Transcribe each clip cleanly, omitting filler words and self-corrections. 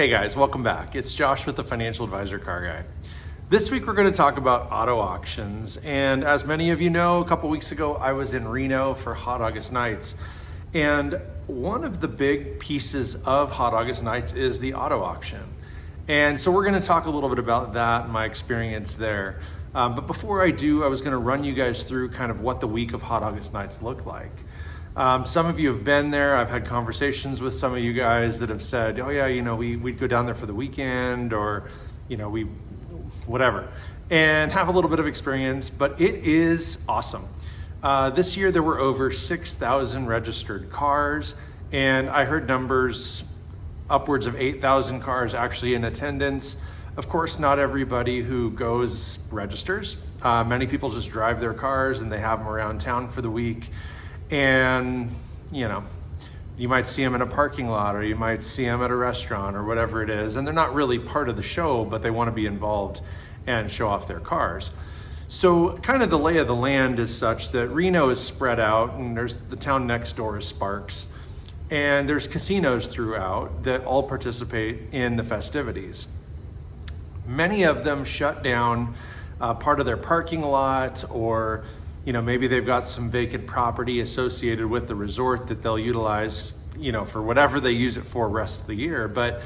Hey guys, welcome back. It's Josh with the Financial Advisor Car Guy. This week we're going to talk about auto auctions, and as many of you know, a couple weeks ago I was in Reno for Hot August Nights, and one of the big pieces of Hot August Nights is the auto auction. And so we're going to talk a little bit about that and my experience there. But before I do, I was going to run you guys through kind of what the week of Hot August Nights looked like. Some of you have been there. I've had conversations with some of you guys that have said, oh yeah, we'd go down there for the weekend, or, whatever, and have a little bit of experience, but it is awesome. This year there were over 6,000 registered cars, and I heard numbers upwards of 8,000 cars actually in attendance. Of course, not everybody who goes registers. Many people just drive their cars and they have them around town for the week. And, you might see them in a parking lot, or you might see them at a restaurant or whatever it is. And they're not really part of the show, but they want to be involved and show off their cars. So kind of the lay of the land is such that Reno is spread out, and there's the town next door is Sparks. And there's casinos throughout that all participate in the festivities. Many of them shut down part of their parking lot, or maybe they've got some vacant property associated with the resort that they'll utilize, for whatever they use it for rest of the year. But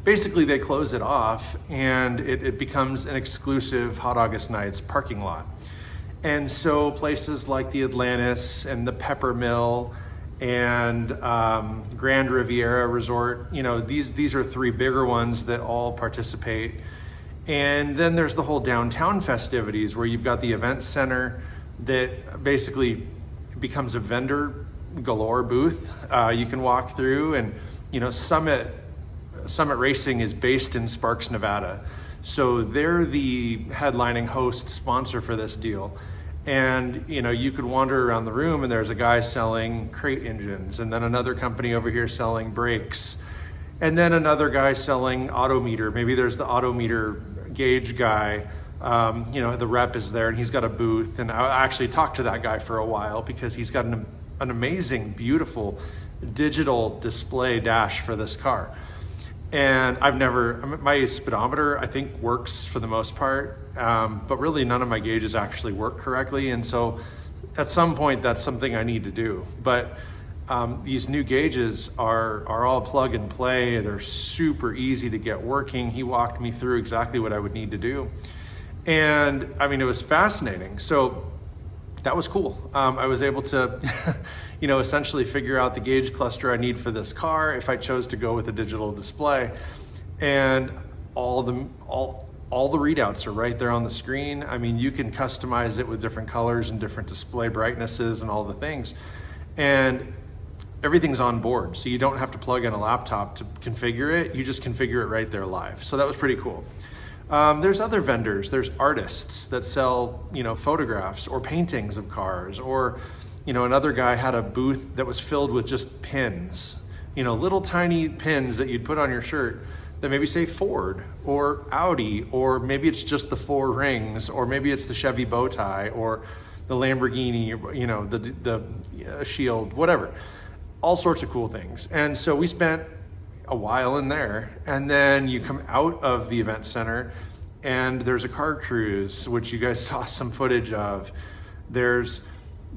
basically they close it off, and it becomes an exclusive Hot August Nights parking lot. And so places like the Atlantis and the Pepper Mill and Grand Riviera Resort, these are three bigger ones that all participate. And then there's the whole downtown festivities, where you've got the event center that basically becomes a vendor galore booth. You can walk through, and Summit Racing is based in Sparks, Nevada. So they're the headlining host sponsor for this deal. And you could wander around the room, and there's a guy selling crate engines, and then another company over here selling brakes, and then another guy selling autometer. Maybe there's the autometer gauge guy. The rep is there, and he's got a booth, and I actually talked to that guy for a while because he's got an amazing, beautiful digital display dash for this car. And my speedometer, I think, works for the most part, but really none of my gauges actually work correctly. And so at some point, that's something I need to do. But these new gauges are all plug and play. They're super easy to get working. He walked me through exactly what I would need to do. And it was fascinating. So that was cool. I was able to, essentially figure out the gauge cluster I need for this car if I chose to go with a digital display. And all the readouts are right there on the screen. You can customize it with different colors and different display brightnesses and all the things. And everything's on board. So you don't have to plug in a laptop to configure it. You just configure it right there live. So that was pretty cool. There's other vendors. There's artists that sell, photographs or paintings of cars, or, another guy had a booth that was filled with just pins, little tiny pins that you'd put on your shirt that maybe say Ford or Audi, or maybe it's just the four rings, or maybe it's the Chevy bow tie, or the Lamborghini, the Shield, whatever, all sorts of cool things. And so we spent a while in there, and then you come out of the event center and there's a car cruise, which you guys saw some footage of. There's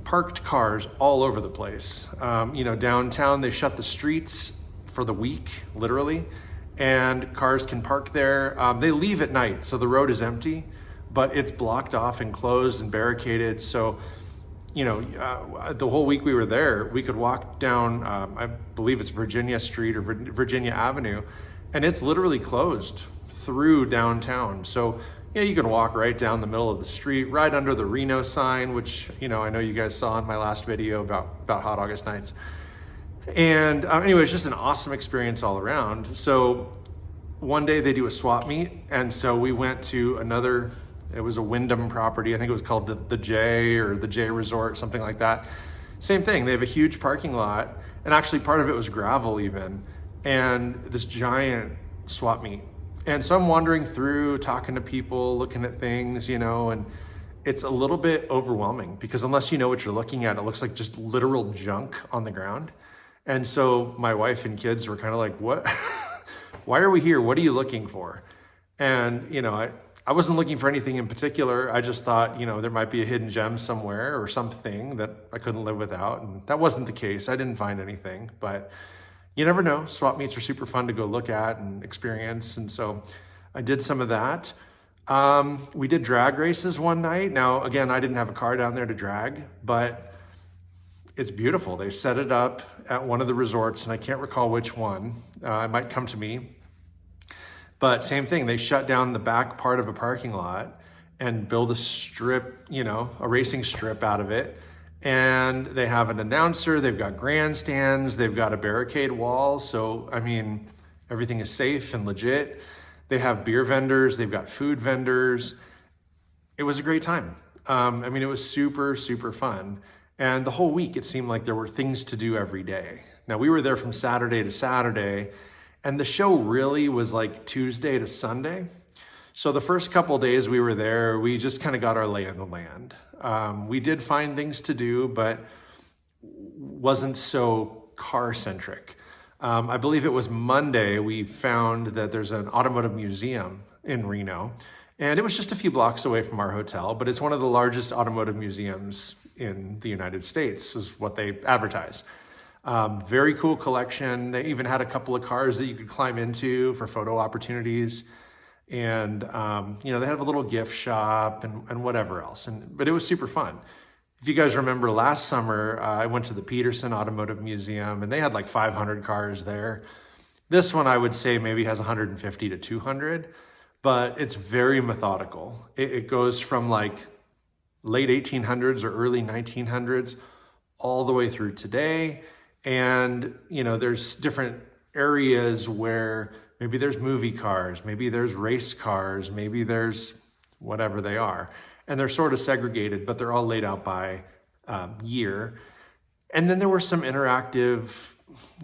parked cars all over the place. Downtown they shut the streets for the week, literally, and cars can park there. They leave at night, so the road is empty, but it's blocked off and closed and barricaded. So the whole week we were there, we could walk down, I believe it's Virginia Street or Virginia Avenue, and it's literally closed through downtown. So you can walk right down the middle of the street, right under the Reno sign, which, I know you guys saw in my last video about Hot August Nights. And anyway, it's just an awesome experience all around. So one day they do a swap meet, and so we went to another. It was a Wyndham property. I think it was called the J or the J Resort, something like that. Same thing. They have a huge parking lot, and actually part of it was gravel even, and this giant swap meet. And so I'm wandering through, talking to people, looking at things, and it's a little bit overwhelming because unless you know what you're looking at, it looks like just literal junk on the ground. And so my wife and kids were kind of like, what? why are we here? What are you looking for? And, I wasn't looking for anything in particular. I just thought, there might be a hidden gem somewhere or something that I couldn't live without. And that wasn't the case. I didn't find anything, but you never know. Swap meets are super fun to go look at and experience. And so I did some of that. We did drag races one night. Now, again, I didn't have a car down there to drag, but it's beautiful. They set it up at one of the resorts, and I can't recall which one. It might come to me. But same thing, they shut down the back part of a parking lot and build a strip, a racing strip out of it. And they have an announcer, they've got grandstands, they've got a barricade wall. So, everything is safe and legit. They have beer vendors, they've got food vendors. It was a great time. It was super, super fun. And the whole week, it seemed like there were things to do every day. Now, we were there from Saturday to Saturday, and the show really was like Tuesday to Sunday. So the first couple of days we were there, we just kind of got our lay of the land. We did find things to do, but wasn't so car-centric. I believe it was Monday, we found that there's an automotive museum in Reno, and it was just a few blocks away from our hotel, but it's one of the largest automotive museums in the United States, is what they advertise. Very cool collection. They even had a couple of cars that you could climb into for photo opportunities. And, they have a little gift shop and whatever else. But it was super fun. If you guys remember last summer, I went to the Peterson Automotive Museum, and they had like 500 cars there. This one, I would say, maybe has 150 to 200, but it's very methodical. It goes from like late 1800s or early 1900s all the way through today. And, there's different areas where maybe there's movie cars, maybe there's race cars, maybe there's whatever they are. And they're sort of segregated, but they're all laid out by year. And then there were some interactive,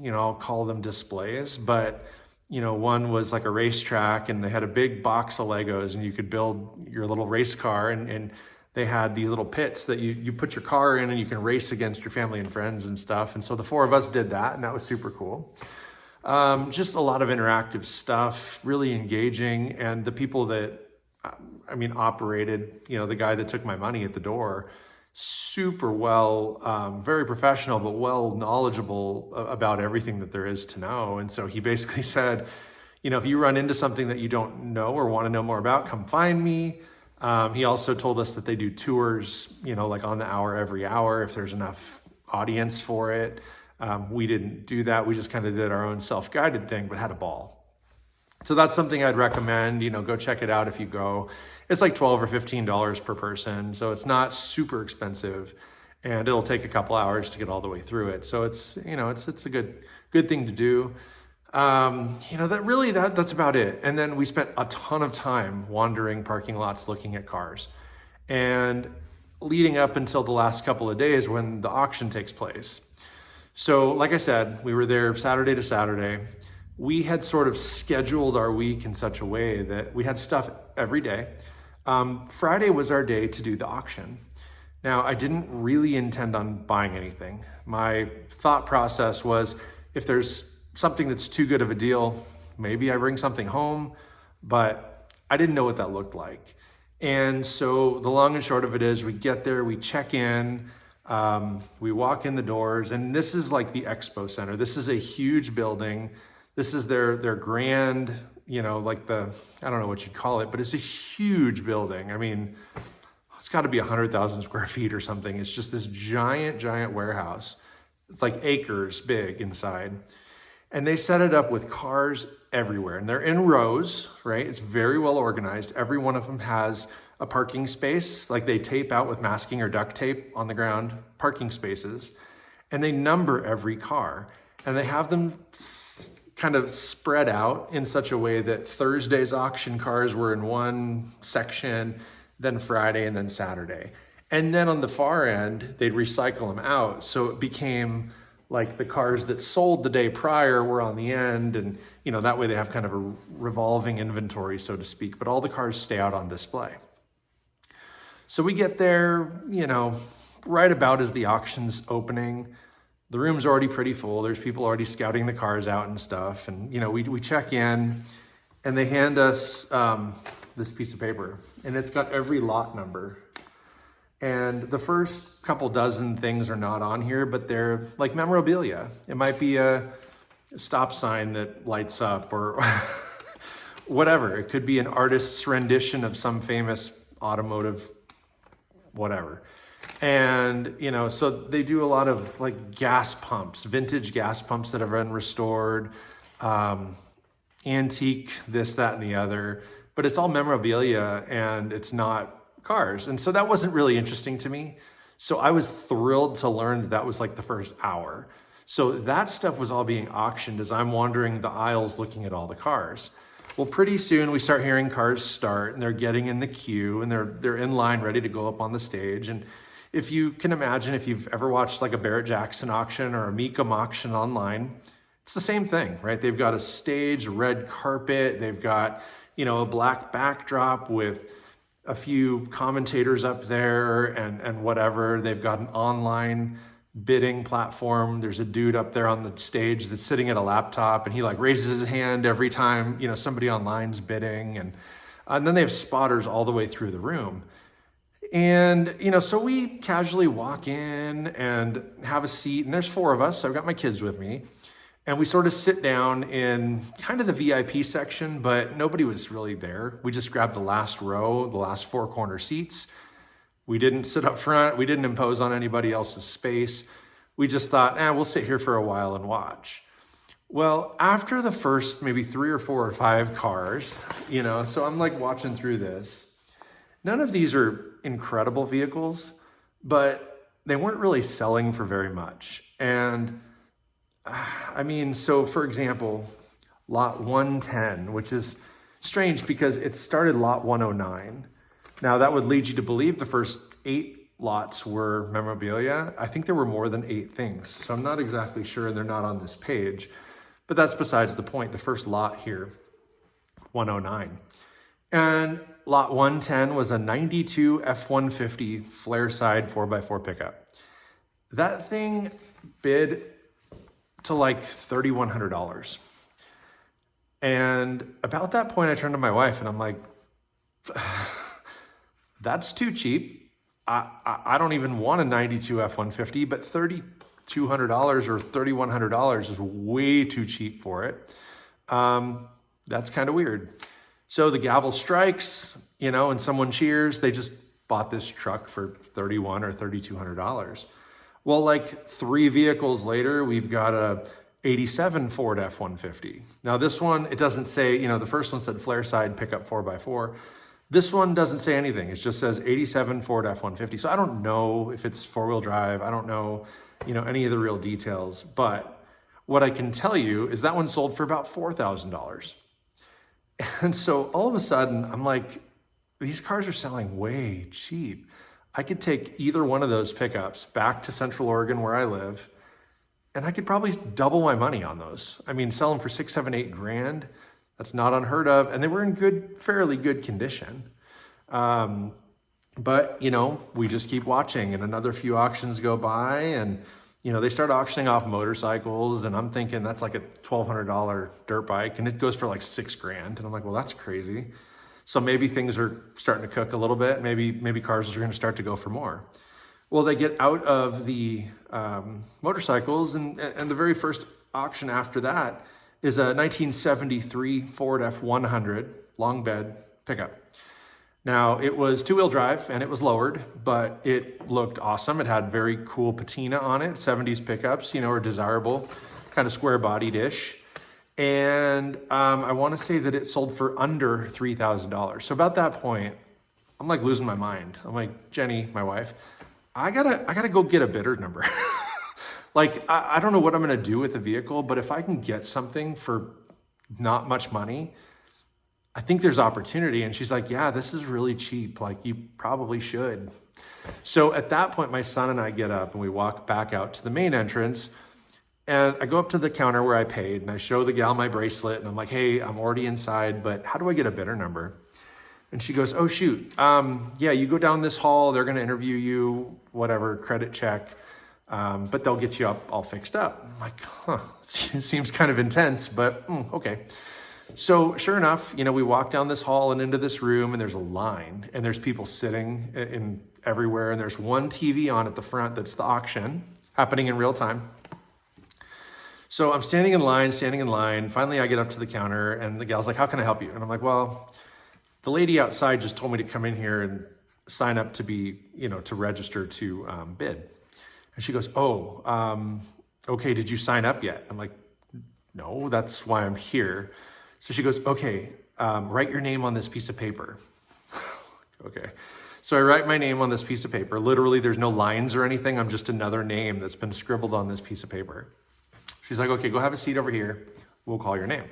I'll call them displays, but, one was like a racetrack, and they had a big box of Legos, and you could build your little race car, and they had these little pits that you put your car in, and you can race against your family and friends and stuff. And so the four of us did that, and that was super cool. Just a lot of interactive stuff, really engaging. And the people that, operated, the guy that took my money at the door, super well, very professional, but well knowledgeable about everything that there is to know. And so he basically said, if you run into something that you don't know or want to know more about, come find me. He also told us that they do tours, like on the hour, every hour, if there's enough audience for it. We didn't do that. We just kind of did our own self-guided thing, but had a ball. So that's something I'd recommend, go check it out if you go. It's like $12 or $15 per person. So it's not super expensive, and it'll take a couple hours to get all the way through it. So it's, it's a good thing to do. That's about it. And then we spent a ton of time wandering parking lots, looking at cars, and leading up until the last couple of days when the auction takes place. So like I said, we were there Saturday to Saturday. We had sort of scheduled our week in such a way that we had stuff every day. Friday was our day to do the auction. Now, I didn't really intend on buying anything. My thought process was, if there's something that's too good of a deal, maybe I bring something home, but I didn't know what that looked like. And so the long and short of it is, we get there, we check in, we walk in the doors, and this is like the expo center. This is a huge building. This is their grand, like I don't know what you'd call it, but it's a huge building. It's got to be 100,000 square feet or something. It's just this giant warehouse. It's like acres big inside. And they set it up with cars everywhere, and they're in rows, right? It's very well organized. Every one of them has a parking space, like they tape out with masking or duct tape on the ground, parking spaces, and they number every car. And they have them kind of spread out in such a way that Thursday's auction cars were in one section, then Friday, and then Saturday. And then on the far end, they'd recycle them out. So it became like the cars that sold the day prior were on the end, and that way they have kind of a revolving inventory, so to speak, but all the cars stay out on display. So we get there, right about as the auction's opening. The room's already pretty full. There's people already scouting the cars out and stuff. And, we check in and they hand us this piece of paper and it's got every lot number. And the first couple dozen things are not on here, but they're like memorabilia. It might be a stop sign that lights up or whatever. It could be an artist's rendition of some famous automotive whatever. And, so they do a lot of like gas pumps, vintage gas pumps that have been restored, antique, this, that, and the other, but it's all memorabilia and it's not cars. And so that wasn't really interesting to me. So I was thrilled to learn that was like the first hour. So that stuff was all being auctioned as I'm wandering the aisles looking at all the cars. Well, pretty soon we start hearing cars start and they're getting in the queue and they're in line ready to go up on the stage. And if you can imagine, if you've ever watched like a Barrett-Jackson auction or a Mecum auction online, it's the same thing, right? They've got a stage, red carpet, they've got, a black backdrop with a few commentators up there and whatever. They've got an online bidding platform. There's a dude up there on the stage that's sitting at a laptop and he like raises his hand every time, somebody online's bidding. And then they have spotters all the way through the room. And, so we casually walk in and have a seat and there's 4 of us. So I've got my kids with me and we sort of sit down in kind of the VIP section, but nobody was really there. We just grabbed the last row, the last 4 corner seats. We didn't sit up front. We didn't impose on anybody else's space. We just thought, we'll sit here for a while and watch. Well, after the first maybe 3 or 4 or 5 cars, so I'm like watching through this. None of these are incredible vehicles, but they weren't really selling for very much. And so for example, lot 110, which is strange because it started lot 109. Now that would lead you to believe the first 8 lots were memorabilia. I think there were more than 8 things. So I'm not exactly sure and they're not on this page, but that's besides the point. The first lot here, 109. And lot 110 was a 92 F-150 flare side 4x4 pickup. That thing bid to like $3,100. And about that point, I turned to my wife and I'm like, that's too cheap. I don't even want a 92 F-150, but $3,200 or $3,100 is way too cheap for it. That's kind of weird. So the gavel strikes, and someone cheers. They just bought this truck for $3,100 or $3,200. Well, like 3 vehicles later, we've got a 87 Ford F-150. Now this one, it doesn't say, the first one said flare side pickup 4x4. This one doesn't say anything. It just says 87 Ford F-150. So I don't know if it's 4-wheel drive. I don't know, any of the real details. But what I can tell you is that one sold for about $4,000. And so all of a sudden, I'm like, these cars are selling way cheap. I could take either one of those pickups back to Central Oregon where I live, and I could probably double my money on those. Sell them for $6, $7, $8 grand. That's not unheard of. And they were in fairly good condition. But, we just keep watching and another few auctions go by and, they start auctioning off motorcycles and I'm thinking that's like a $1,200 dirt bike and it goes for like $6 grand. And I'm like, well, that's crazy. So maybe things are starting to cook a little bit. Maybe cars are going to start to go for more. Well, they get out of the motorcycles and the very first auction after that is a 1973 Ford F-100 long bed pickup. Now it was 2-wheel drive and it was lowered, but it looked awesome. It had very cool patina on it. 70s pickups, are desirable, kind of square bodied-ish. And I want to say that it sold for under $3,000. So about that point, I'm like losing my mind. I'm like, Jenny, my wife, I gotta go get a bidder number. Like, I don't know what I'm gonna do with the vehicle, but if I can get something for not much money, I think there's opportunity. And she's like, yeah, this is really cheap. Like, you probably should. So at that point, my son and I get up and we walk back out to the main entrance. And I go up to the counter where I paid and I show the gal my bracelet and I'm like, hey, I'm already inside, but how do I get a bidder number? And she goes, oh, shoot. Yeah, you go down this hall. They're going to interview you, whatever, credit check. but they'll get you up all fixed up. I'm like, huh, it seems kind of intense, but okay. So sure enough, we walk down this hall and into this room, and there's a line, and there's people sitting in everywhere, and there's one TV on at the front that's the auction happening in real time. So I'm standing in line. Finally, I get up to the counter, and the gal's like, how can I help you? And I'm like, well, the lady outside just told me to come in here and sign up to be, to register to bid. And she goes, okay, did you sign up yet? I'm like, no, that's why I'm here. So she goes, okay, write your name on this piece of paper. Okay. So I write my name on this piece of paper. Literally, there's no lines or anything. I'm just another name that's been scribbled on this piece of paper. She's like, okay, go have a seat over here. We'll call your name.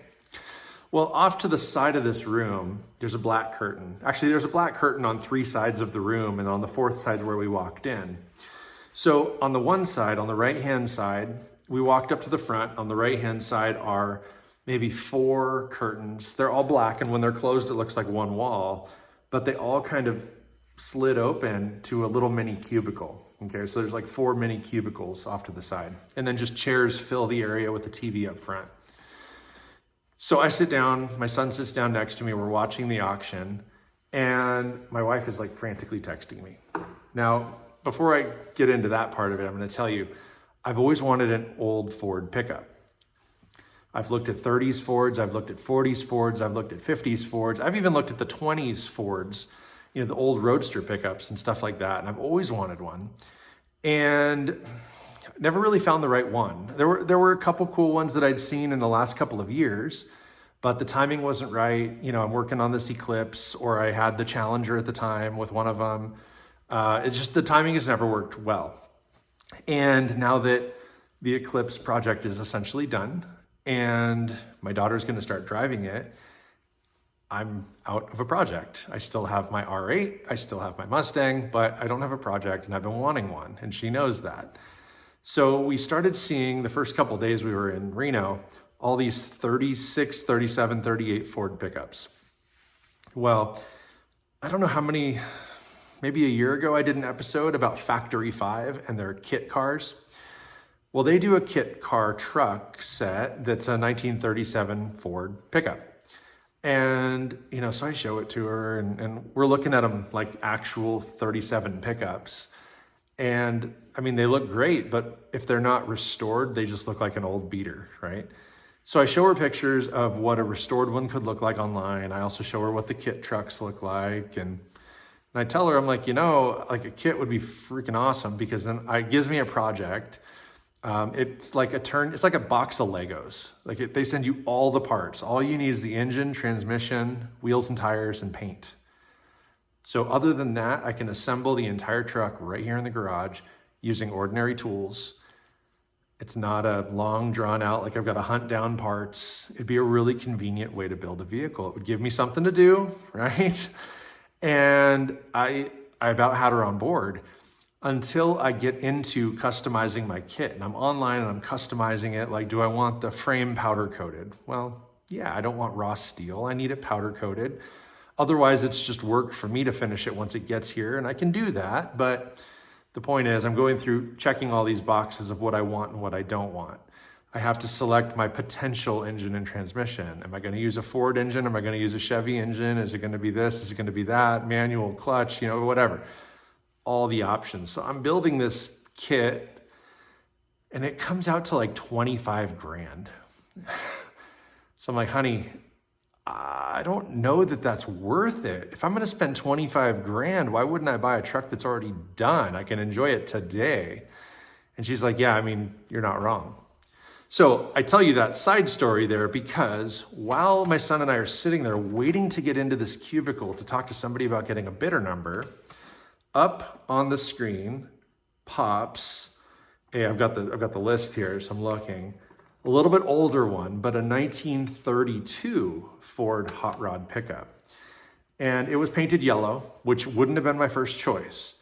Well, off to the side of this room, there's a black curtain. Actually, there's a black curtain on 3 sides of the room, and on the 4th side is where we walked in. So on the one side, on the right-hand side, we walked up to the front. On the right-hand side are maybe 4 curtains. They're all black, and when they're closed, it looks like one wall, but they all kind of slid open to a little mini cubicle. Okay, so there's like 4 mini cubicles off to the side, and then just chairs fill the area with the TV up front. So I sit down, my son sits down next to me, we're watching the auction, and my wife is like frantically texting me. Now, before I get into that part of it, I'm gonna tell you, I've always wanted an old Ford pickup. I've looked at 30s Fords, I've looked at 40s Fords, I've looked at 50s Fords, I've even looked at the 20s Fords, the old Roadster pickups and stuff like that, and I've always wanted one. And never really found the right one. There were a couple cool ones that I'd seen in the last couple of years, but the timing wasn't right. I'm working on this Eclipse, or I had the Challenger at the time with one of them. It's just the timing has never worked well. And now that the Eclipse project is essentially done and my daughter's gonna start driving it, I'm out of a project. I still have my R8, I still have my Mustang, but I don't have a project, and I've been wanting one, and she knows that. So we started seeing, the first couple of days we were in Reno, all these 36, 37, 38 Ford pickups. Well, I don't know how many, maybe a year ago I did an episode about Factory 5 and their kit cars. Well, they do a kit car truck set that's a 1937 Ford pickup. And, so I show it to her, and we're looking at them like actual 37 pickups. And I mean, they look great, but if they're not restored, they just look like an old beater, right? So I show her pictures of what a restored one could look like online. I also show her what the kit trucks look like. And I tell her, I'm like, like a kit would be freaking awesome, because then it gives me a project. It's like a box of Legos. They send you all the parts. All you need is the engine, transmission, wheels and tires, and paint. So other than that, I can assemble the entire truck right here in the garage using ordinary tools. It's not a long drawn out, I've got to hunt down parts. It'd be a really convenient way to build a vehicle. It would give me something to do, right? And I about had her on board until I get into customizing my kit. And I'm online and I'm customizing it. Do I want the frame powder coated? Well, yeah, I don't want raw steel. I need it powder coated. Otherwise, it's just work for me to finish it once it gets here, and I can do that. But the point is, I'm going through checking all these boxes of what I want and what I don't want. I have to select my potential engine and transmission. Am I going to use a Ford engine? Am I going to use a Chevy engine? Is it going to be this? Is it going to be that? Manual, clutch, whatever. All the options. So I'm building this kit, and it comes out to like 25 grand. So I'm like, honey, I don't know that that's worth it. If I'm going to spend 25 grand, why wouldn't I buy a truck that's already done? I can enjoy it today. And she's like, yeah, you're not wrong. So I tell you that side story there because while my son and I are sitting there waiting to get into this cubicle to talk to somebody about getting a bidder number, up on the screen pops, hey, I've got the list here, so I'm looking. A little bit older one, but a 1932 Ford hot rod pickup. And it was painted yellow, which wouldn't have been my first choice,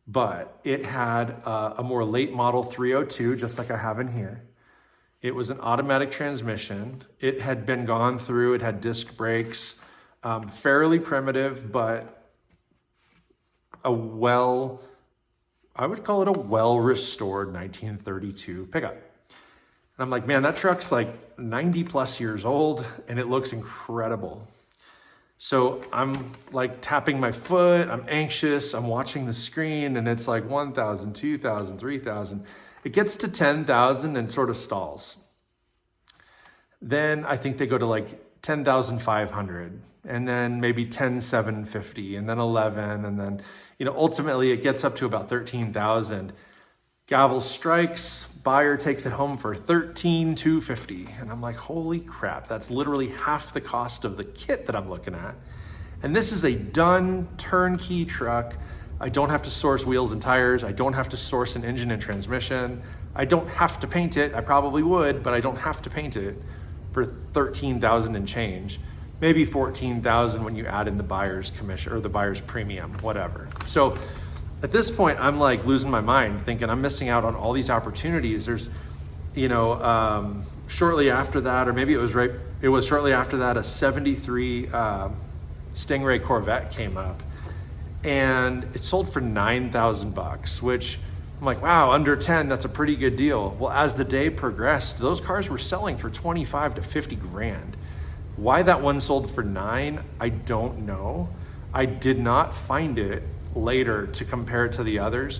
but it had a more late model 302, just like I have in here. It was an automatic transmission. It had been gone through, it had disc brakes, fairly primitive, but a well I would call it a well-restored 1932 pickup. And I'm like, man, that truck's like 90 plus years old and it looks incredible. So I'm like tapping my foot, I'm anxious, I'm watching the screen, and it's like 1,000, 2,000, 3,000. It gets to 10,000 and sort of stalls. Then I think they go to like 10,500, and then maybe 10,750, and then 11, and then, ultimately it gets up to about 13,000. Gavel strikes, buyer takes it home for 13,250. And I'm like, holy crap, that's literally half the cost of the kit that I'm looking at. And this is a done turnkey truck. I don't have to source wheels and tires. I don't have to source an engine and transmission. I don't have to paint it. I probably would, but I don't have to paint it for 13,000 and change. Maybe 14,000 when you add in the buyer's commission or the buyer's premium, whatever. So at this point, I'm like losing my mind, thinking I'm missing out on all these opportunities. There's, shortly after that, or maybe it was shortly after that, a 73 Stingray Corvette came up, and it sold for $9,000, which I'm like, wow, under 10, that's a pretty good deal. Well, as the day progressed, those cars were selling for 25 to 50 grand. Why that one sold for 9, I don't know. I did not find it later to compare it to the others.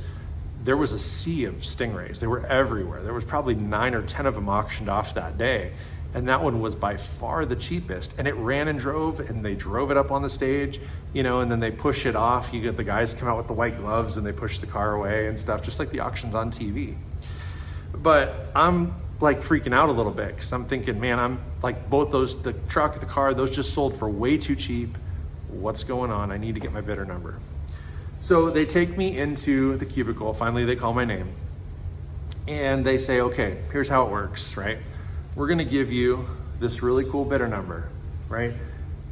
There was a sea of Stingrays. They were everywhere. There was probably 9 or 10 of them auctioned off that day. And that one was by far the cheapest. And it ran and drove, and they drove it up on the stage, and then they push it off. You get the guys come out with the white gloves and they push the car away and stuff, just like the auctions on TV. But I'm like freaking out a little bit because I'm thinking, man, I'm like both those, the truck, the car, those just sold for way too cheap. What's going on? I need to get my bidder number. So they take me into the cubicle. Finally, they call my name and they say, okay, here's how it works, right? We're gonna give you this really cool bidder number, right?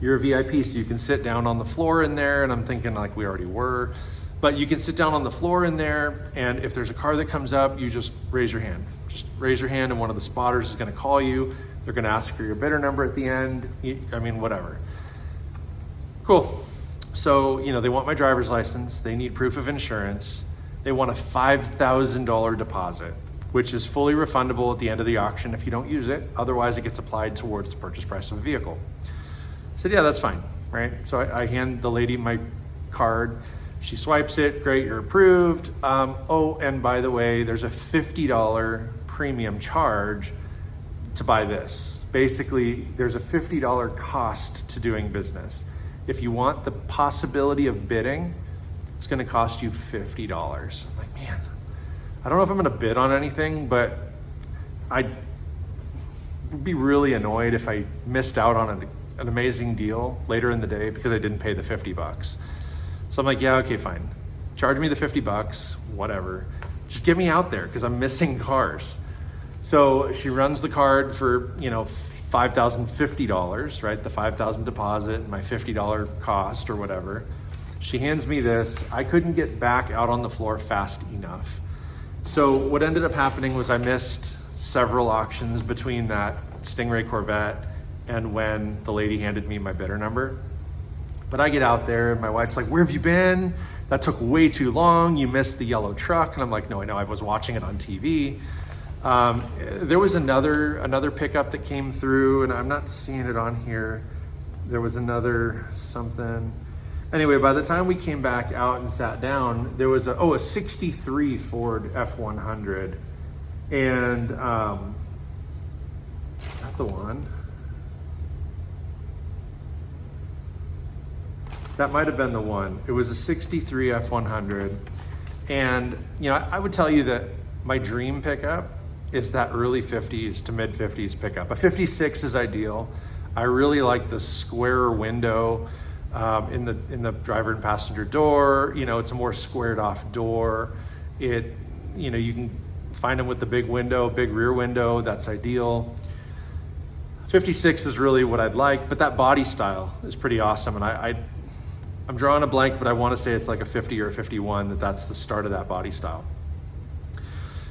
You're a VIP, so you can sit down on the floor in there. And I'm thinking like we already were, but you can sit down on the floor in there. And if there's a car that comes up, you just raise your hand. Just raise your hand and one of the spotters is gonna call you. They're gonna ask for your bidder number at the end. Whatever. Cool. So, they want my driver's license. They need proof of insurance. They want a $5,000 deposit, which is fully refundable at the end of the auction if you don't use it. Otherwise, it gets applied towards the purchase price of a vehicle. I said, yeah, that's fine, right? So I hand the lady my card. She swipes it. Great, you're approved. And by the way, there's a $50 premium charge to buy this. Basically, there's a $50 cost to doing business. If you want the possibility of bidding, it's gonna cost you $50. I'm like, man, I don't know if I'm gonna bid on anything, but I would be really annoyed if I missed out on an amazing deal later in the day because I didn't pay the $50. So I'm like, yeah, okay, fine. Charge me the $50, whatever. Just get me out there because I'm missing cars. So she runs the card for, $5,050, right? The $5,000 deposit, my $50 cost or whatever. She hands me this. I couldn't get back out on the floor fast enough. So what ended up happening was I missed several auctions between that Stingray Corvette and when the lady handed me my bidder number. But I get out there and my wife's like, where have you been? That took way too long. You missed the yellow truck. And I'm like, no, I know, I was watching it on TV. There was another pickup that came through, and I'm not seeing it on here. There was another something. Anyway, by the time we came back out and sat down, there was a 63 Ford F100. And is that the one? That might have been the one. It was a 63 F100. And, I would tell you that my dream pickup is that early 50s to mid 50s pickup. A 56 is ideal. I really like the square window in the driver and passenger door. It's a more squared off door. You can find them with the big window, big rear window. That's ideal. 56 is really what I'd like, but that body style is pretty awesome. And I'm drawing a blank, but I want to say it's like a 50 or a 51, that's the start of that body style.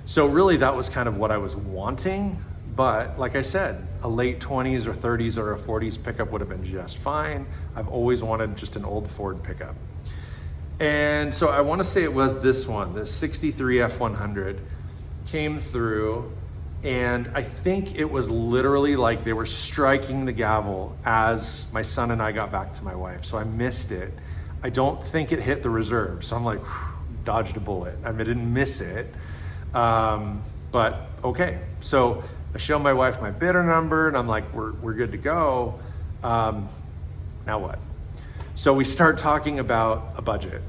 So really that was kind of what I was wanting, but like I said, a late 20s or 30s or a 40s pickup would have been just fine. I've always wanted just an old Ford pickup. And so I want to say it was this one, the 63 F100 came through, and I think it was literally like they were striking the gavel as my son and I got back to my wife. So I missed it. I don't think it hit the reserve. So I'm like, dodged a bullet. I mean, I didn't miss it. But okay. So I show my wife my bidder number and I'm like, we're good to go. Now what? So we start talking about a budget.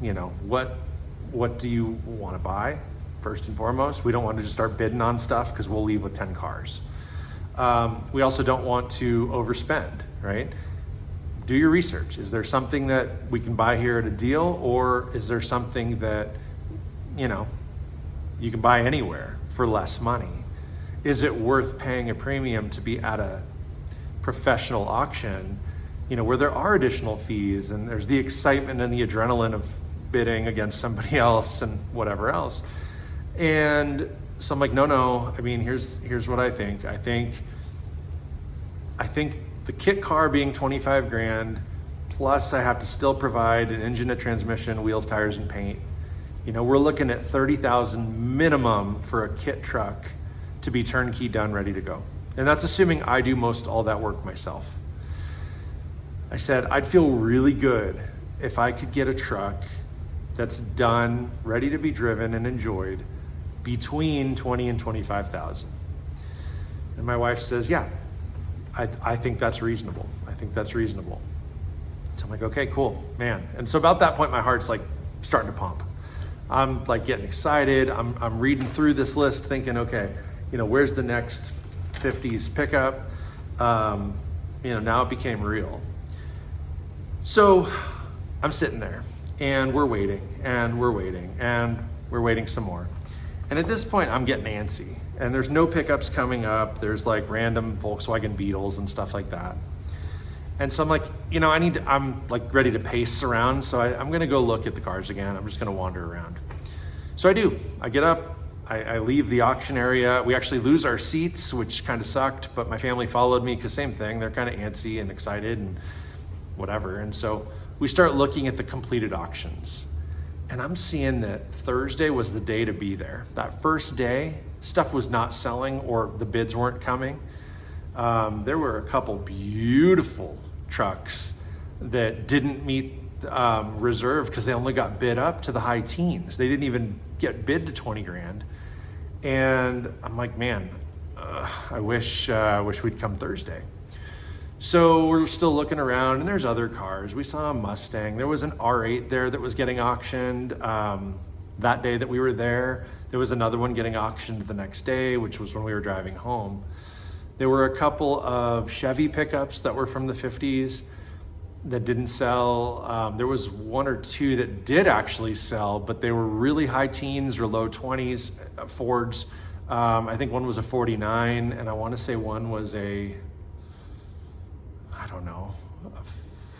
You know, what do you want to buy? First and foremost, we don't want to just start bidding on stuff because we'll leave with 10 cars. We also don't want to overspend, right? Do your research. Is there something that we can buy here at a deal, or is there something that, you know, you can buy anywhere for less money? Is it worth paying a premium to be at a professional auction, you know, where there are additional fees and there's the excitement and the adrenaline of bidding against somebody else and whatever else? And so I'm like, no. I mean, here's what I think. I think the kit car being 25 grand, plus I have to still provide an engine, a transmission, wheels, tires, and paint. You know, we're looking at 30,000 minimum for a kit truck to be turnkey done, ready to go. And that's assuming I do most all that work myself. I said, I'd feel really good if I could get a truck that's done, ready to be driven and enjoyed, between 20 and 25,000. And my wife says, yeah, I think that's reasonable. So I'm like, okay, cool, man. And so about that point, my heart's like starting to pump. I'm like getting excited. I'm reading through this list thinking, okay, you know, where's the next 50s pickup? You know, now it became real. So I'm sitting there and we're waiting some more. And at this point, I'm getting antsy, and there's no pickups coming up. There's like random Volkswagen Beetles and stuff like that. And so I'm like, you know, I'm like ready to pace around. So I'm going to go look at the cars again. I'm just going to wander around. So I do. I get up, I leave the auction area. We actually lose our seats, which kind of sucked, but my family followed me because same thing. They're kind of antsy and excited and whatever. And so we start looking at the completed auctions. And I'm seeing that Thursday was the day to be there. That first day, stuff was not selling or the bids weren't coming. There were a couple beautiful trucks that didn't meet reserve because they only got bid up to the high teens. They didn't even get bid to 20 grand. And I'm like, man, I wish we'd come Thursday. So we're still looking around, and there's other cars. We saw a Mustang. There was an R8 there that was getting auctioned that day that we were there. There was another one getting auctioned the next day, which was when we were driving home. There were a couple of Chevy pickups that were from the 50s that didn't sell. There was one or two that did actually sell, but they were really high teens or low 20s Fords. I think one was a 49, and I want to say one was a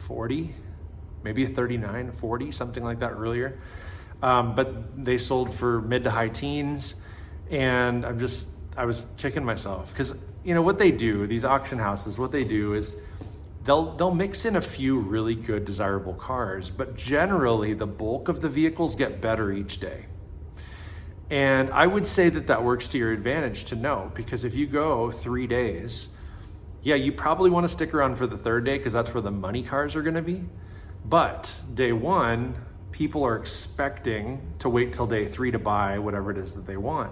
40, maybe a 39, 40, something like that earlier. But they sold for mid to high teens, and I was kicking myself because, you know, what they do, these auction houses, what they do is they'll mix in a few really good, desirable cars, but generally the bulk of the vehicles get better each day. And I would say that works to your advantage to know, because if you go 3 days, yeah, you probably want to stick around for the third day because that's where the money cars are going to be. But day one, people are expecting to wait till day 3 to buy whatever it is that they want.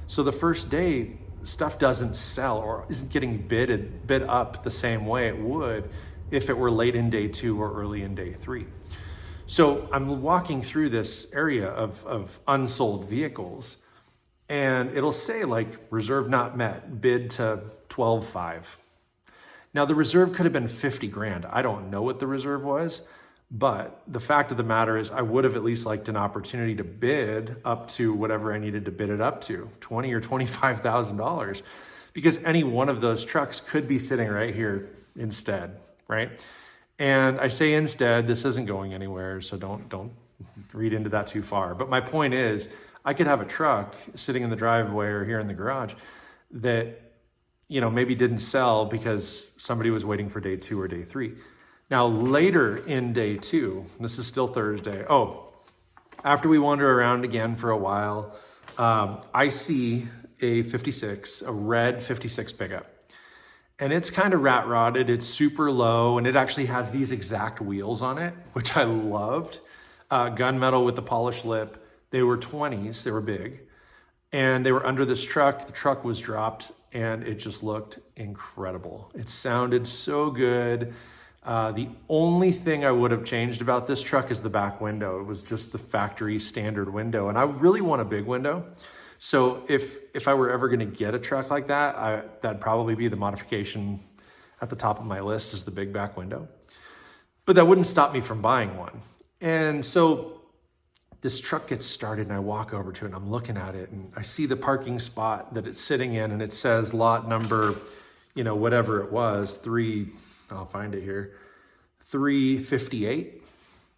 So the first day, stuff doesn't sell or isn't getting bid up the same way it would if it were late in day 2 or early in day 3. So I'm walking through this area of unsold vehicles, and it'll say like reserve not met, bid to 12.5. Now the reserve could have been 50 grand. I don't know what the reserve was, but the fact of the matter is I would have at least liked an opportunity to bid up to whatever I needed to bid it up to, $20,000 or $25,000, because any one of those trucks could be sitting right here instead, right? And I say instead, this isn't going anywhere, so don't read into that too far. But my point is, I could have a truck sitting in the driveway or here in the garage that, you know, maybe didn't sell because somebody was waiting for day 2 or day 3. Now later in day 2, this is still Thursday. After we wander around again for a while, I see a 56, a red 56 pickup. And it's kind of rat rotted, it's super low, and it actually has these exact wheels on it, which I loved. Gunmetal with the polished lip. They were 20s, they were big. And they were under this truck. The truck was dropped and it just looked incredible. It sounded so good. The only thing I would have changed about this truck is the back window. It was just the factory standard window. And I really want a big window. So if I were ever gonna get a truck like that, that'd probably be the modification at the top of my list, is the big back window. But that wouldn't stop me from buying one. And so this truck gets started and I walk over to it and I'm looking at it and I see the parking spot that it's sitting in and it says lot number, whatever it was, I'll find it here, 358,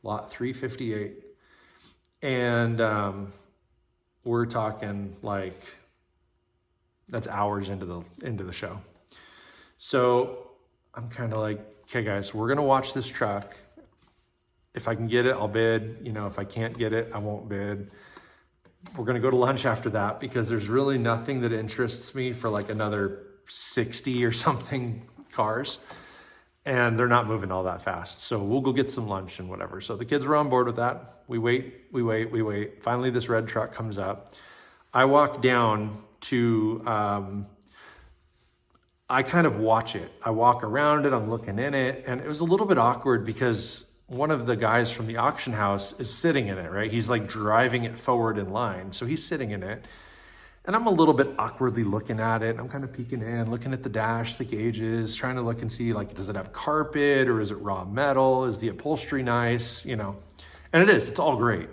lot 358. And we're talking like, that's hours into the show. So I'm kind of like, okay guys, we're gonna watch this truck. If I can get it, I'll bid. If I can't get it, I won't bid. We're gonna go to lunch after that because there's really nothing that interests me for like another 60 or something cars. And they're not moving all that fast. So we'll go get some lunch and whatever. So the kids were on board with that. We wait. Finally, this red truck comes up. I walk down to, I kind of watch it. I walk around it, I'm looking in it. And it was a little bit awkward because one of the guys from the auction house is sitting in it, right? He's like driving it forward in line. So he's sitting in it. And I'm a little bit awkwardly looking at it. I'm kind of peeking in, looking at the dash, the gauges, trying to look and see, like, does it have carpet or is it raw metal? Is the upholstery nice? And it is, it's all great.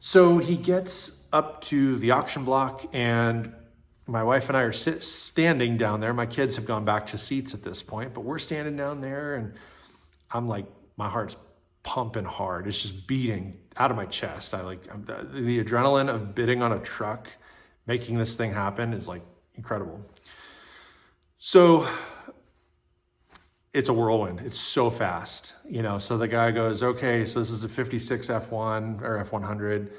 So he gets up to the auction block and my wife and I are standing down there. My kids have gone back to seats at this point, but we're standing down there and I'm like, my heart's pumping hard. It's just beating out of my chest. The adrenaline of bidding on a truck, making this thing happen is like incredible. So it's a whirlwind. It's so fast, so the guy goes, okay, so this is a 56 F1 or F100,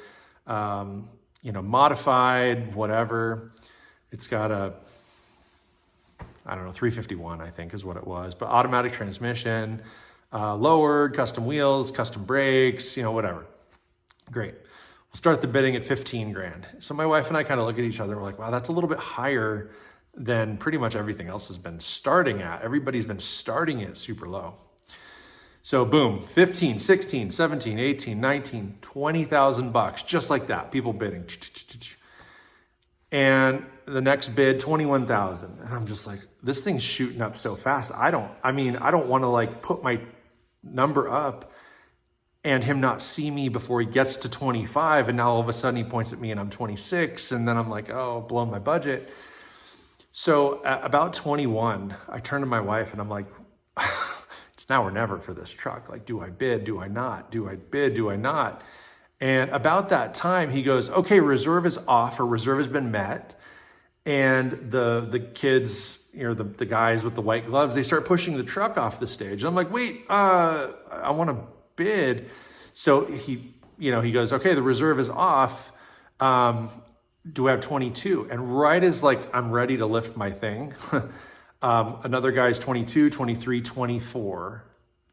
modified, whatever. It's got a, 351, I think is what it was, but automatic transmission, lowered, custom wheels, custom brakes, whatever. Great. We'll start the bidding at 15 grand. So my wife and I kind of look at each other and we're like, wow, that's a little bit higher than pretty much everything else has been starting at. Everybody's been starting it super low. So boom, 15, 16, 17, 18, 19, 20,000 bucks, just like that, people bidding. And the next bid, 21,000. And I'm just like, this thing's shooting up so fast. I don't want to like put my number up and him not see me before he gets to 25. And now all of a sudden he points at me and I'm 26. And then I'm like, oh, blown my budget. So at about 21, I turn to my wife and I'm like, it's now or never for this truck. Like, do I bid? Do I not? Do I bid? Do I not? And about that time, he goes, okay, reserve is off, or reserve has been met. And the kids, the guys with the white gloves, they start pushing the truck off the stage. I'm like, wait, I want to bid. So he goes, okay, the reserve is off. Do I have 22? And right as like, I'm ready to lift my thing, another guy's 22, 23, 24,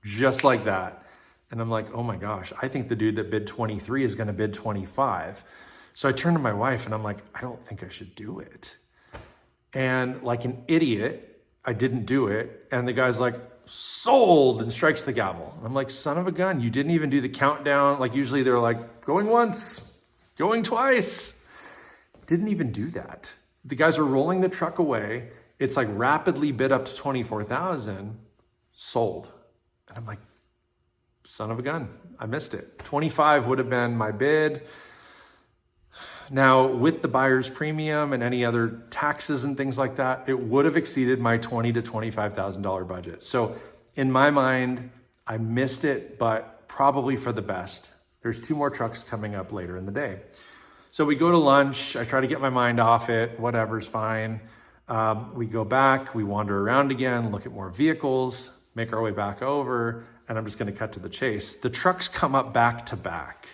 just like that. And I'm like, oh my gosh, I think the dude that bid 23 is going to bid 25. So I turn to my wife and I'm like, I don't think I should do it. And like an idiot, I didn't do it. And the guy's like, sold, and strikes the gavel. And I'm like, son of a gun, you didn't even do the countdown. Like usually they're like, going once, going twice. Didn't even do that. The guys are rolling the truck away. It's like rapidly bid up to 24,000, sold. And I'm like, son of a gun, I missed it. 25 would have been my bid. Now, with the buyer's premium and any other taxes and things like that, it would have exceeded my $20,000 to $25,000 budget. So in my mind, I missed it, but probably for the best. There's 2 more trucks coming up later in the day. So we go to lunch. I try to get my mind off it. Whatever's fine. We go back. We wander around again, look at more vehicles. make our way back over, and I'm just gonna cut to the chase. The trucks come up back to back,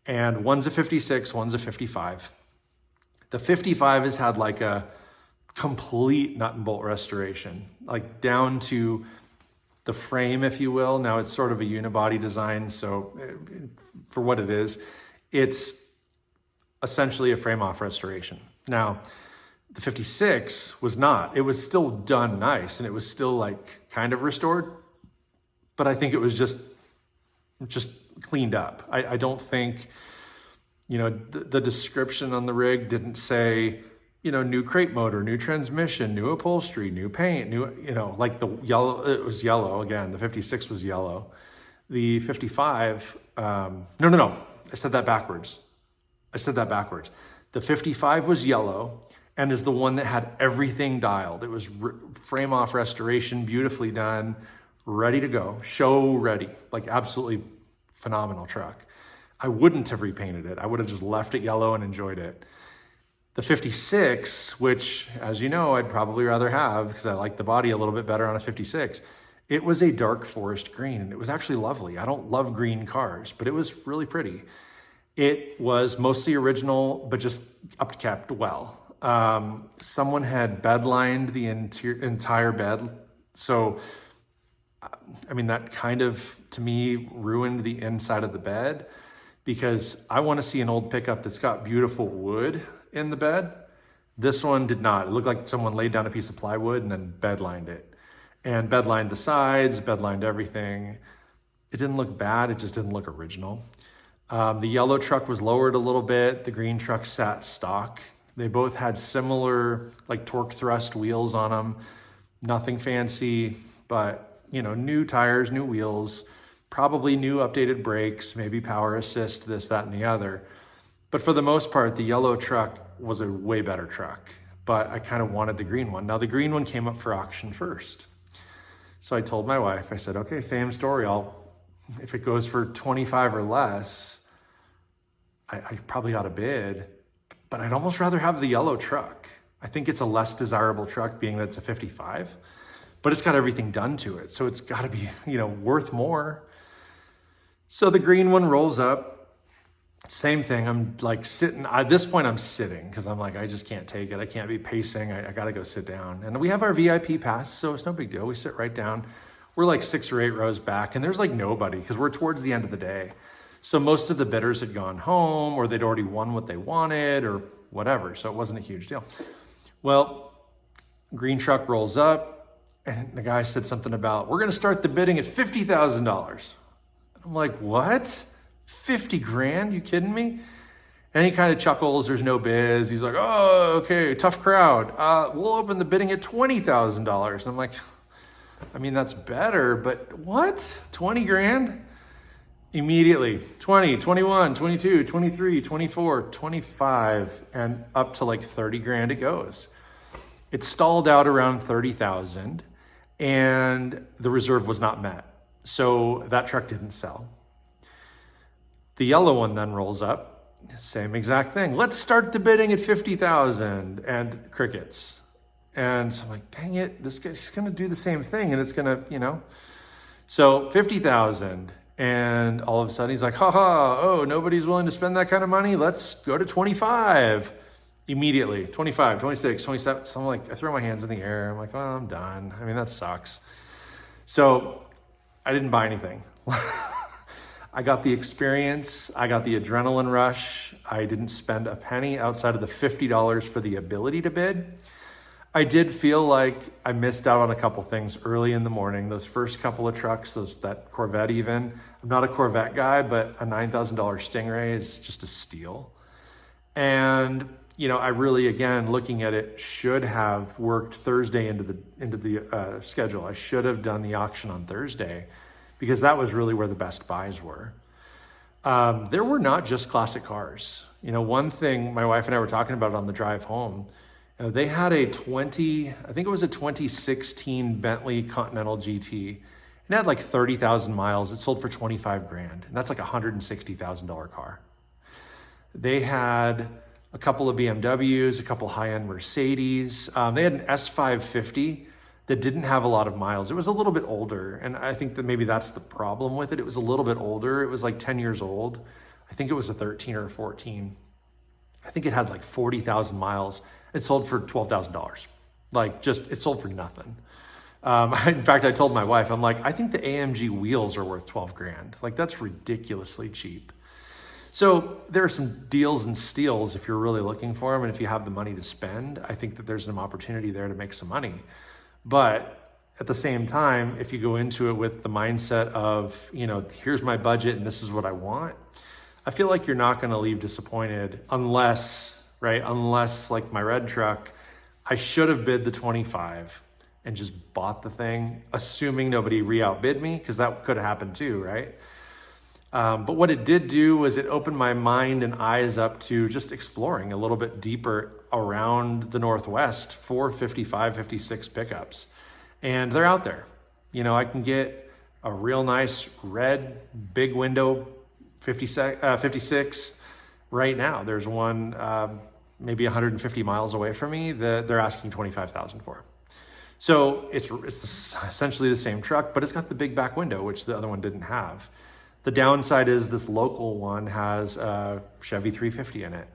and one's a 56, one's a 55. The 55 has had like a complete nut and bolt restoration, like down to the frame, if you will. Now it's sort of a unibody design, so for what it is, it's essentially a frame off restoration. Now, the 56 was not. It was still done nice, and it was still like kind of restored, but I think it was just cleaned up. I don't think, you know, the description on the rig didn't say, you know, new crate motor, new transmission, new upholstery, new paint, new, you know, like the yellow, it was yellow again. The 56 was yellow. The 55, no. I said that backwards. The 55 was yellow and is the one that had everything dialed. It was frame off restoration, beautifully done, ready to go, show ready, like absolutely phenomenal truck. I wouldn't have repainted it. I would have just left it yellow and enjoyed it. The 56, which, as you know, I'd probably rather have because I like the body a little bit better on a 56. It was a dark forest green, and it was actually lovely. I don't love green cars, but it was really pretty. It was mostly original, but just upkept well. Someone had bed lined the entire bed. So, I mean, that kind of, to me, ruined the inside of the bed, because I want to see an old pickup that's got beautiful wood in the bed. This one did not. It looked like someone laid down a piece of plywood and then bed lined it. And bed lined the sides, bed lined everything. It didn't look bad, it just didn't look original. The yellow truck was lowered a little bit. The green truck sat stock. They both had similar like torque thrust wheels on them. Nothing fancy, but you know, new tires, new wheels, probably new updated brakes, maybe power assist, this, that, and the other. But for the most part, the yellow truck was a way better truck, but I kind of wanted the green one. Now the green one came up for auction first. So I told my wife, I said, okay, same story. If it goes for 25 or less, I probably ought to bid, but I'd almost rather have the yellow truck. I think it's a less desirable truck being that it's a 55, but it's got everything done to it. So it's gotta be, you know, worth more. So the green one rolls up. Same thing, I'm like sitting, at this point I'm sitting because I'm like, I just can't take it. I can't be pacing, I gotta go sit down. And we have our VIP pass, so it's no big deal. We sit right down. We're like 6 or 8 rows back, and there's like nobody because we're towards the end of the day. So most of the bidders had gone home, or they'd already won what they wanted or whatever. So it wasn't a huge deal. Well, green truck rolls up, and the guy said something about, we're gonna start the bidding at $50,000. I'm like, what? 50 grand, you kidding me? And he kind of chuckles, there's no bids. He's like, oh, okay, tough crowd. We'll open the bidding at $20,000. And I'm like, I mean, that's better, but what? 20 grand? Immediately, 20, 21, 22, 23, 24, 25, and up to like 30 grand it goes. It stalled out around 30,000, and the reserve was not met. So that truck didn't sell. The yellow one then rolls up, same exact thing. Let's start the bidding at 50,000, and crickets. And so I'm like, dang it, this guy's gonna do the same thing, and it's gonna, you know. So 50,000, and all of a sudden he's like, oh, nobody's willing to spend that kind of money? Let's go to 25. Immediately, 25, 26, 27. So I'm like, I throw my hands in the air. I'm like, well, I'm done. I mean, that sucks. So I didn't buy anything. I got the experience, I got the adrenaline rush. I didn't spend a penny outside of the $50 for the ability to bid. I did feel like I missed out on a couple things early in the morning. Those first couple of trucks, that Corvette even. I'm not a Corvette guy, but a $9,000 Stingray is just a steal. And you know, I really, again, looking at it, should have worked Thursday into the schedule. I should have done the auction on Thursday, because that was really where the best buys were. There were not just classic cars. You know, one thing my wife and I were talking about on the drive home, they had a 2016 Bentley Continental GT. It had like 30,000 miles. It sold for 25 grand. And that's like a $160,000 car. They had a couple of BMWs, a couple high-end Mercedes. They had an S550 that didn't have a lot of miles. It was a little bit older, and I think that maybe that's the problem with it. It was a little bit older. It was like 10 years old. I think it was a 13 or a 14. I think it had like 40,000 miles. It sold for $12,000. It sold for nothing. In fact, I told my wife, I'm like, I think the AMG wheels are worth 12 grand. Like, that's ridiculously cheap. So there are some deals and steals if you're really looking for them, and if you have the money to spend. I think that there's an opportunity there to make some money. But at the same time, if you go into it with the mindset of, here's my budget and this is what I want, I feel like you're not going to leave disappointed unless like my red truck, I should have bid the 25 and just bought the thing, assuming nobody re-outbid me, because that could have happened too, right? But what it did do was it opened my mind and eyes up to just exploring a little bit deeper around the Northwest for 55, 56 pickups. And they're out there. I can get a real nice red big window 56 right now. There's one maybe 150 miles away from me that they're asking $25,000 for. So it's essentially the same truck, but it's got the big back window, which the other one didn't have. The downside is this local one has a Chevy 350 in it.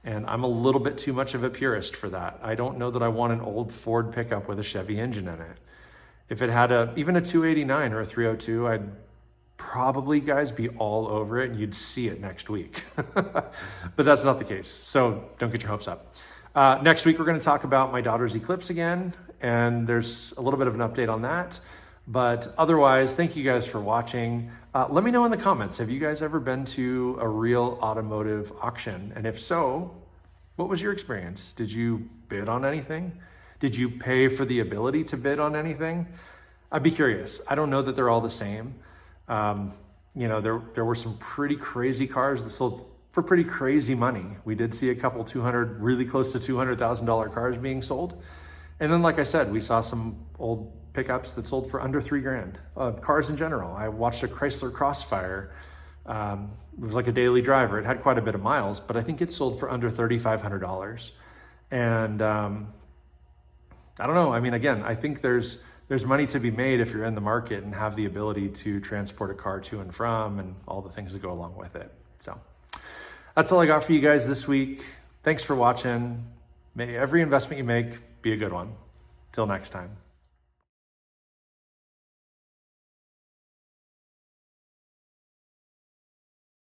And I'm a little bit too much of a purist for that. I don't know that I want an old Ford pickup with a Chevy engine in it. If it had even a 289 or a 302, I'd probably, guys, be all over it and you'd see it next week. But that's not the case. So don't get your hopes up. Next week, we're going to talk about my daughter's Eclipse again. And there's a little bit of an update on that. But otherwise, thank you guys for watching. Let me know in the comments, have you guys ever been to a real automotive auction? And if so, what was your experience? Did you bid on anything? Did you pay for the ability to bid on anything? I'd be curious. I don't know that they're all the same. There were some pretty crazy cars that sold for pretty crazy money. We did see a couple really close to $200,000 cars being sold. And then, like I said, we saw some old pickups that sold for under $3 grand. Cars in general. I watched a Chrysler Crossfire. It was like a daily driver. It had quite a bit of miles, but I think it sold for under $3,500. And I don't know. I mean, again, I think there's money to be made if you're in the market and have the ability to transport a car to and from and all the things that go along with it. So that's all I got for you guys this week. Thanks for watching. May every investment you make be a good one. Till next time.